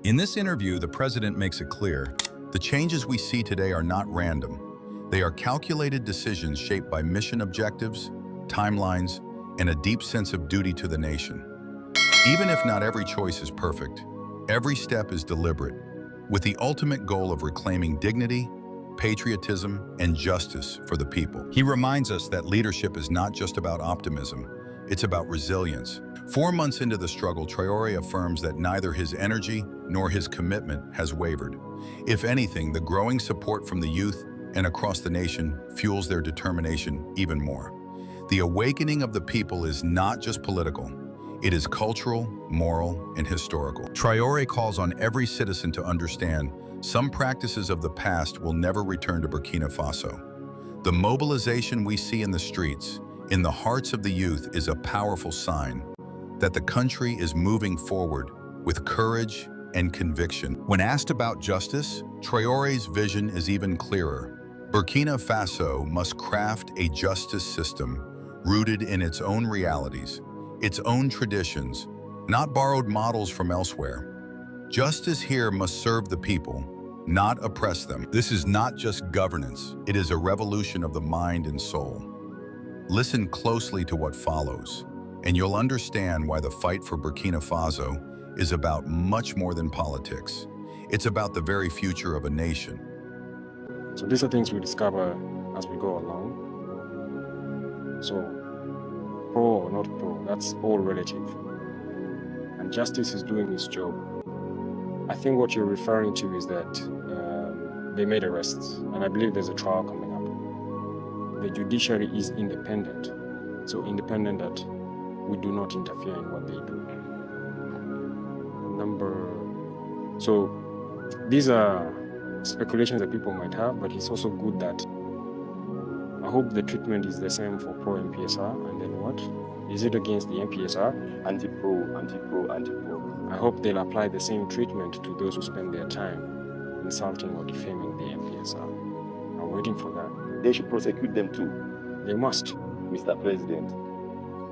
In this interview, the president makes it clear, the changes we see today are not random. They are calculated decisions shaped by mission objectives, timelines, and a deep sense of duty to the nation. Even if not every choice is perfect, every step is deliberate, with the ultimate goal of reclaiming dignity, patriotism, and justice for the people. He reminds us that leadership is not just about optimism, it's about resilience. 4 months into the struggle, Traore affirms that neither his energy nor his commitment has wavered. If anything, the growing support from the youth and across the nation fuels their determination even more. The awakening of the people is not just political, it is cultural, moral, and historical. Traore calls on every citizen to understand some practices of the past will never return to Burkina Faso. The mobilization we see in the streets, in the hearts of the youth, is a powerful sign that the country is moving forward with courage and conviction. When asked about justice, Traore's vision is even clearer. Burkina Faso must craft a justice system rooted in its own realities, its own traditions, not borrowed models from elsewhere. Justice here must serve the people, not oppress them. This is not just governance, it is a revolution of the mind and soul. Listen closely to what follows, and you'll understand why the fight for Burkina Faso is about much more than politics. It's about the very future of a nation. So these are things we discover as we go along. So pro or not pro, that's all relative. And justice is doing its job. I think what you're referring to is that they made arrests, and I believe there's a trial coming up. The judiciary is independent, so independent that we do not interfere in what they do. So these are speculations that people might have, but it's also good that I hope the treatment is the same for pro-MPSR, and then what? Is it against the MPSR? Anti-pro, anti-pro, anti-pro. I hope they'll apply the same treatment to those who spend their time insulting or defaming the MPSR. I'm waiting for that. They should prosecute them too. They must. Mr. President,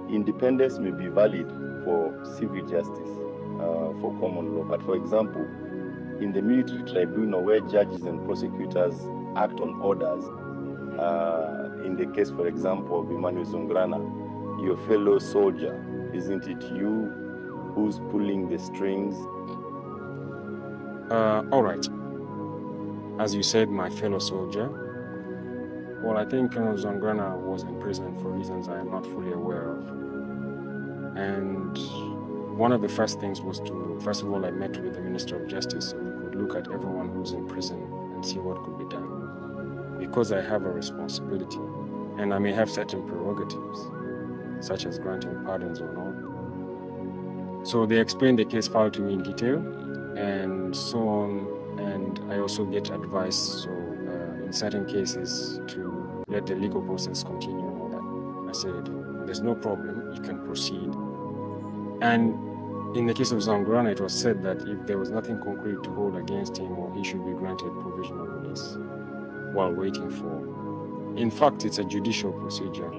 independence may be valid for civil justice, for common law, but for example, in the military tribunal where judges and prosecutors act on orders, in the case, for example, of Emmanuel Zongrana, your fellow soldier, isn't it you who's pulling the strings? All right. As you said, my fellow soldier. Well, I think Colonel Zongrana was in prison for reasons I am not fully aware of. And one of the first things was to, first of all, I met with the Minister of Justice so we could look at everyone who's in prison and see what could be done. Because I have a responsibility, and I may have certain prerogatives, such as granting pardons or not. So they explained the case file to me in detail, and so on, and I also get advice, so in certain cases, to let the legal process continue and all that. I said, there's no problem, you can proceed. And in the case of Zongrana, it was said that if there was nothing concrete to hold against him, or he should be granted provisional release while waiting for. In fact, it's a judicial procedure.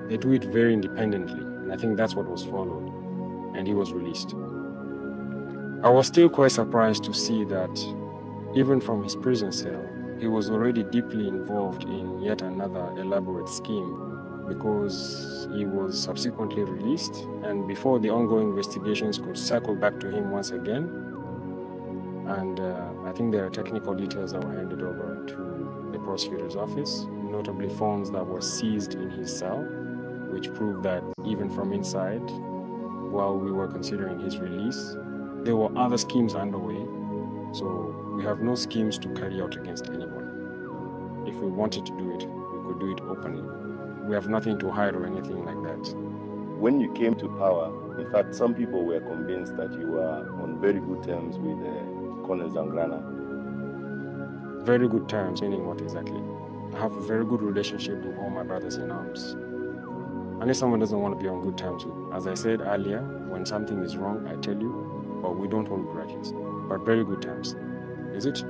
They do it very independently, and I think that's what was followed, and he was released. I was still quite surprised to see that even from his prison cell, he was already deeply involved in yet another elaborate scheme, because he was subsequently released, and before the ongoing investigations could circle back to him once again, and I think there are technical details that were handed over to the prosecutor's office, notably phones that were seized in his cell, which proved that even from inside, while we were considering his release, there were other schemes underway. So we have no schemes to carry out against anyone. If we wanted to do it, we could do it openly. We have nothing to hide or anything like that. When you came to power, in fact, some people were convinced that you were on very good terms with Colonel Zongrana. Very good terms, meaning what exactly? I have a very good relationship with all my brothers in arms. Unless someone doesn't want to be on good terms with. As I said earlier, when something is wrong, I tell you, but we don't hold grudges. But very good terms. Is it?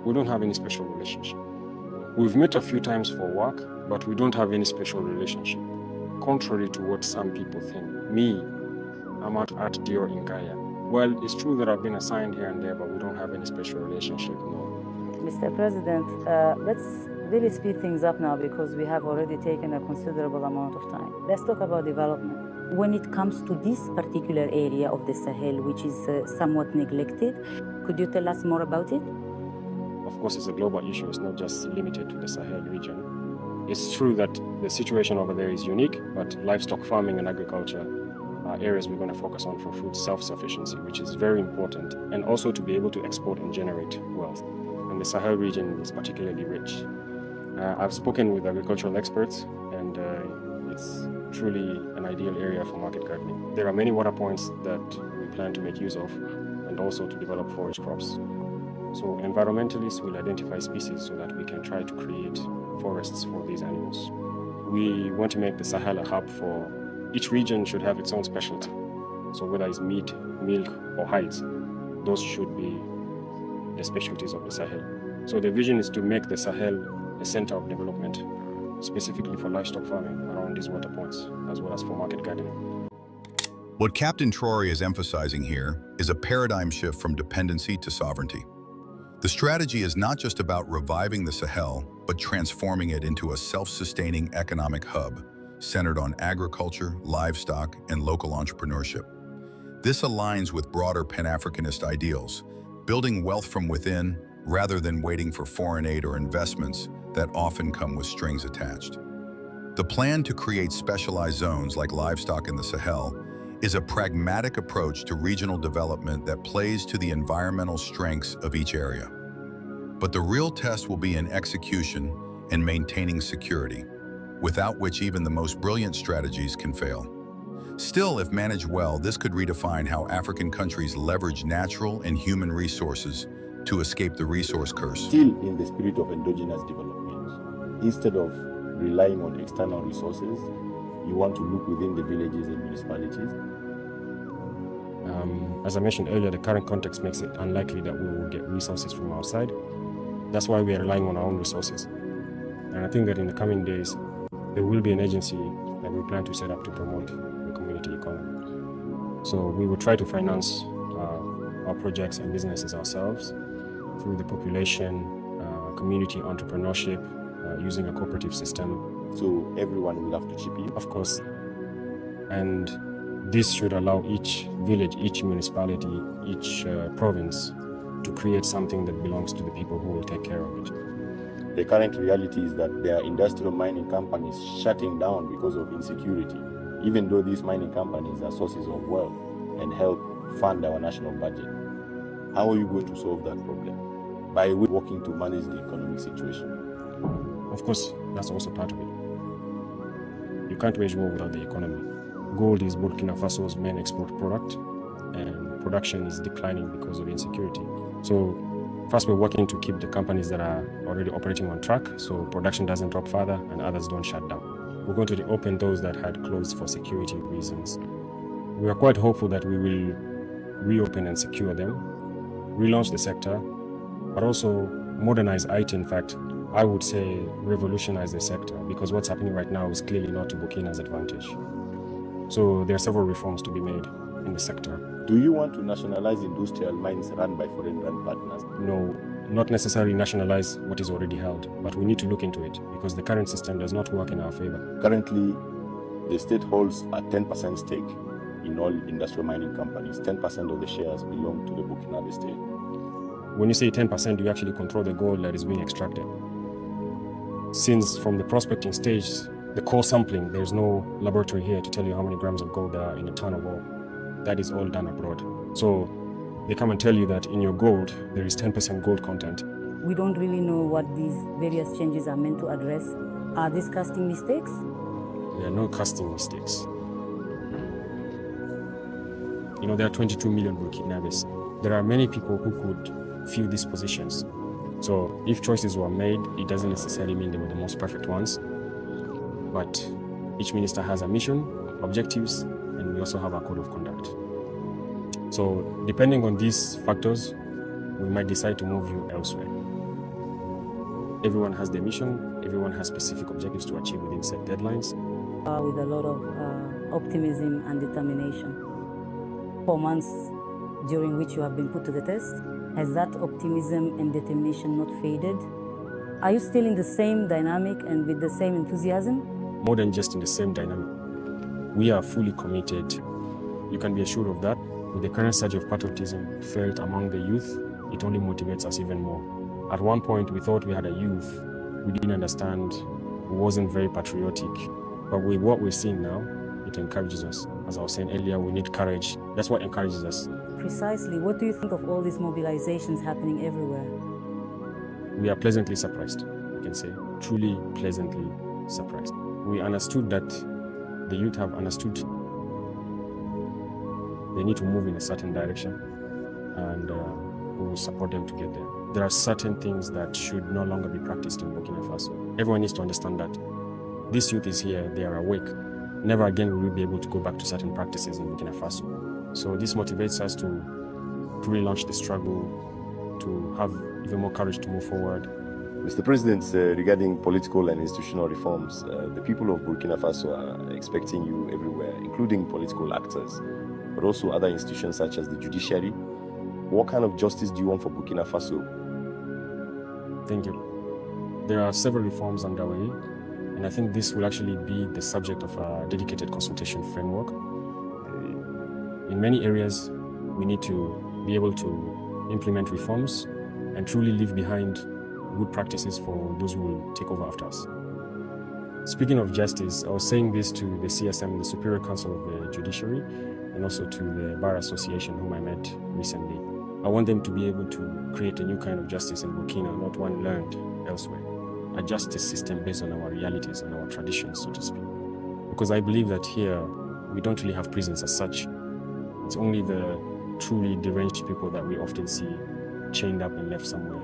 We don't have any special relationship. We've met a few times for work, but we don't have any special relationship. Contrary to what some people think. Me, I'm at Dior in Kaya. Well, it's true that I've been assigned here and there, but we don't have any special relationship, no. Mr. President, let's really speed things up now because we have already taken a considerable amount of time. Let's talk about development. When it comes to this particular area of the Sahel, which is somewhat neglected, could you tell us more about it? Of course, it's a global issue. It's not just limited to the Sahel region. It's true that the situation over there is unique, but livestock farming and agriculture are areas we're going to focus on for food self-sufficiency, which is very important, and also to be able to export and generate wealth. And the Sahel region is particularly rich. I've spoken with agricultural experts, and it's truly an ideal area for market gardening. There are many water points that we plan to make use of, and also to develop forage crops. So environmentalists will identify species so that we can try to create forests for these animals. We want to make the Sahel a hub for each region should have its own specialty. So whether it's meat, milk, or hides, those should be the specialties of the Sahel. So the vision is to make the Sahel a center of development, specifically for livestock farming around these water points, as well as for market gardening. What Captain Traore is emphasizing here is a paradigm shift from dependency to sovereignty. The strategy is not just about reviving the Sahel, but transforming it into a self-sustaining economic hub centered on agriculture, livestock, and local entrepreneurship. This aligns with broader Pan-Africanist ideals, building wealth from within rather than waiting for foreign aid or investments that often come with strings attached. The plan to create specialized zones like livestock in the Sahel is a pragmatic approach to regional development that plays to the environmental strengths of each area. But the real test will be in execution and maintaining security, without which even the most brilliant strategies can fail. Still, if managed well, this could redefine how African countries leverage natural and human resources to escape the resource curse. Still in the spirit of endogenous development, instead of relying on external resources, you want to look within the villages and municipalities. As I mentioned earlier, the current context makes it unlikely that we will get resources from outside. That's why we are relying on our own resources. And I think that in the coming days, there will be an agency that we plan to set up to promote the community economy. So we will try to finance our projects and businesses ourselves through the population, community entrepreneurship, using a cooperative system. So everyone will have to chip in. Of course. And this should allow each village, each municipality, each province to create something that belongs to the people who will take care of it. The current reality is that there are industrial mining companies shutting down because of insecurity, even though these mining companies are sources of wealth and help fund our national budget. How are you going to solve that problem? By working to manage the economic situation. Of course, that's also part of it. You can't wage war without the economy. Gold is Burkina Faso's main export product, and production is declining because of insecurity. So first, we're working to keep the companies that are already operating on track, so production doesn't drop further and others don't shut down. We're going to reopen those that had closed for security reasons. We are quite hopeful that we will reopen and secure them, relaunch the sector, but also modernize IT. In fact, I would say revolutionize the sector, because what's happening right now is clearly not to Burkina's advantage. So there are several reforms to be made in the sector. Do you want to nationalize industrial mines run by foreign-run partners? No, not necessarily nationalize what is already held, but we need to look into it because the current system does not work in our favor. Currently, the state holds a 10% stake in all industrial mining companies. 10% of the shares belong to the Burkinabe state. When you say 10%, you actually control the gold that is being extracted. Since from the prospecting stage, the core sampling, there's no laboratory here to tell you how many grams of gold there are in a ton of ore. That is all done abroad. So they come and tell you that in your gold, there is 10% gold content. We don't really know what these various changes are meant to address. Are these casting mistakes? There are no casting mistakes. You know, there are 22 million Burkinabes. There are many people who could fill these positions. So if choices were made, it doesn't necessarily mean they were the most perfect ones. But each minister has a mission, objectives, and we also have a code of conduct. So depending on these factors, we might decide to move you elsewhere. Everyone has their mission, everyone has specific objectives to achieve within set deadlines. With a lot of optimism and determination. 4 months during which you have been put to the test? Has that optimism and determination not faded? Are you still in the same dynamic and with the same enthusiasm? More than just in the same dynamic. We are fully committed. You can be assured of that. With the current surge of patriotism felt among the youth, it only motivates us even more. At one point, we thought we had a youth we didn't understand, who wasn't very patriotic. But with what we're seeing now, it encourages us. As I was saying earlier, we need courage. That's what encourages us. Precisely. What do you think of all these mobilizations happening everywhere? We are pleasantly surprised, I can say. Truly pleasantly surprised. We understood that the youth have understood they need to move in a certain direction, and we will support them to get there. There are certain things that should no longer be practiced in Burkina Faso. Everyone needs to understand that this youth is here, they are awake. Never again will we be able to go back to certain practices in Burkina Faso. So this motivates us to relaunch the struggle, to have even more courage to move forward. Mr. President, regarding political and institutional reforms, the people of Burkina Faso are expecting you everywhere, including political actors, but also other institutions such as the Judiciary. What kind of justice do you want for Burkina Faso? Thank you. There are several reforms underway, and I think this will actually be the subject of a dedicated consultation framework. In many areas, we need to be able to implement reforms and truly leave behind good practices for those who will take over after us. Speaking of justice, I was saying this to the CSM, the Superior Council of the Judiciary, and also to the Bar Association, whom I met recently. I want them to be able to create a new kind of justice in Burkina, not one learned elsewhere. A justice system based on our realities and our traditions, so to speak. Because I believe that here, we don't really have prisons as such. It's only the truly deranged people that we often see chained up and left somewhere.